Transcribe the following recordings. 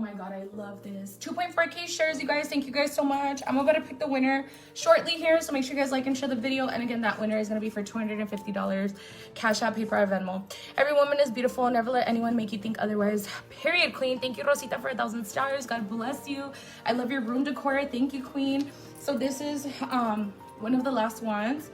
my god, I love this. 2.4K shares, you guys. Thank you guys so much. I'm about to pick the winner shortly here, so make sure you guys like and share the video. And again, that winner is going to be for $250. Cash App, PayPal, or Venmo. Every woman is beautiful. Never let anyone make you think otherwise. Period, queen. Thank you, Rosita, for 1,000 stars. God bless you. I love your room decor. Thank you, queen. So this is one of the last ones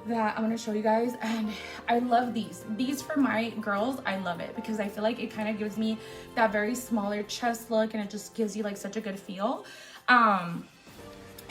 that I'm gonna show you guys, and I love these for my girls. I love it because I feel like it kind of gives me that very smaller chest look, and it just gives you like such a good feel. And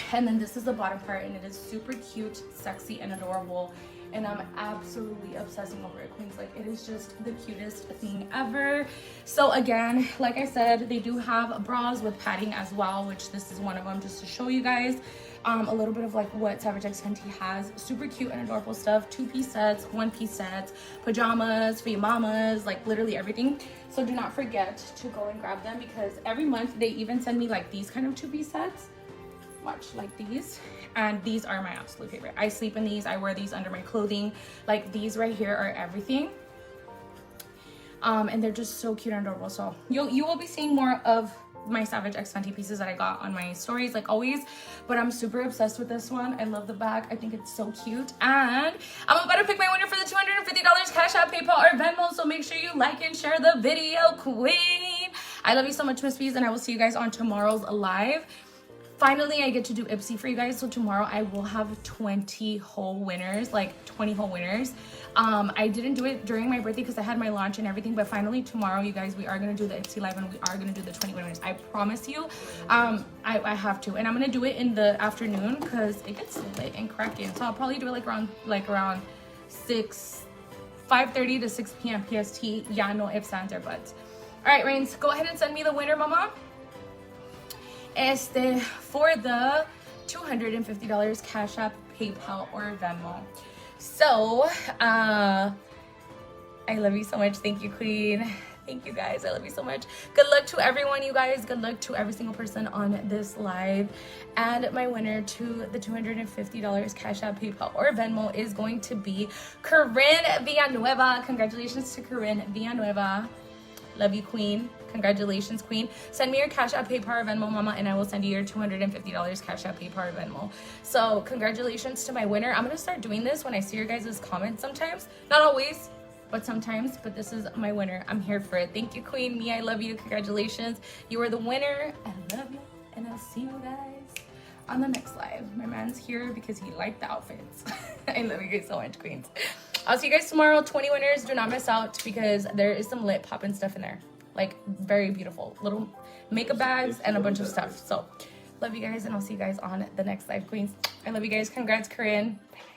then this is the bottom part, and it is super cute, sexy, and adorable, and I'm absolutely obsessing over it, queens. Like, it is just the cutest thing ever. So again, like I said, they do have bras with padding as well, which this is one of them, just to show you guys a little bit of like what Savage X Hunty has. Super cute and adorable stuff. 2-piece sets, 1-piece sets, pajamas for your mamas, like literally everything. So do not forget to go and grab them, because every month they even send me like these kind of 2-piece sets. Watch, like these, and these are my absolute favorite. I sleep in these. I wear these under my clothing. Like, these right here are everything. And they're just so cute and adorable. So you will be seeing more of my Savage X Hunty pieces that I got on my stories, like always, but I'm super obsessed with this one. I love the back. I think it's so cute, and I'm about to pick my winner for the $250 Cash App, PayPal, or Venmo. So make sure you like and share the video, queen. I love you so much, Miss Bees, and I will see you guys on tomorrow's live. Finally, I get to do Ipsy for you guys. So tomorrow I will have 20 whole winners, like 20 whole winners. I didn't do it during my birthday because I had my launch and everything, but finally tomorrow, you guys, we are going to do the Ipsy live, and we are going to do the 20 winners. I promise you. I have to, and I'm going to do it in the afternoon because it gets lit and cracking. So I'll probably do it like around 5:30 to 6 p.m. PST. Yeah, no ifs, ands, or buts. All right, Rains, go ahead and send me the winner, mama. For the $250 Cash App, PayPal, or Venmo. So I love you so much. Thank you, queen. Thank you, guys. I love you so much. Good luck to everyone, you guys. Good luck to every single person on this live. And my winner to the $250 Cash App, PayPal, or Venmo is going to be Corinne Villanueva. Congratulations to Corinne Villanueva. Love you, queen. Congratulations, queen. Send me your Cash App, PayPal, or Venmo, mama, and I will send you your $250 Cash App, PayPal, or Venmo. So congratulations to my winner. I'm going to start doing this when I see your guys' comments sometimes. Not always, but sometimes. But this is my winner. I'm here for it. Thank you, queen. Me, I love you. Congratulations. You are the winner. I love you. And I'll see you guys on the next live. My man's here because he liked the outfits. I love you guys so much, queens. I'll see you guys tomorrow. 20 winners. Do not miss out, because there is some lit poppin' stuff in there. Like, very beautiful little makeup bags and a bunch of stuff. So love you guys, and I'll see you guys on the next live, queens. I love you guys. Congrats, Corinne. Bye.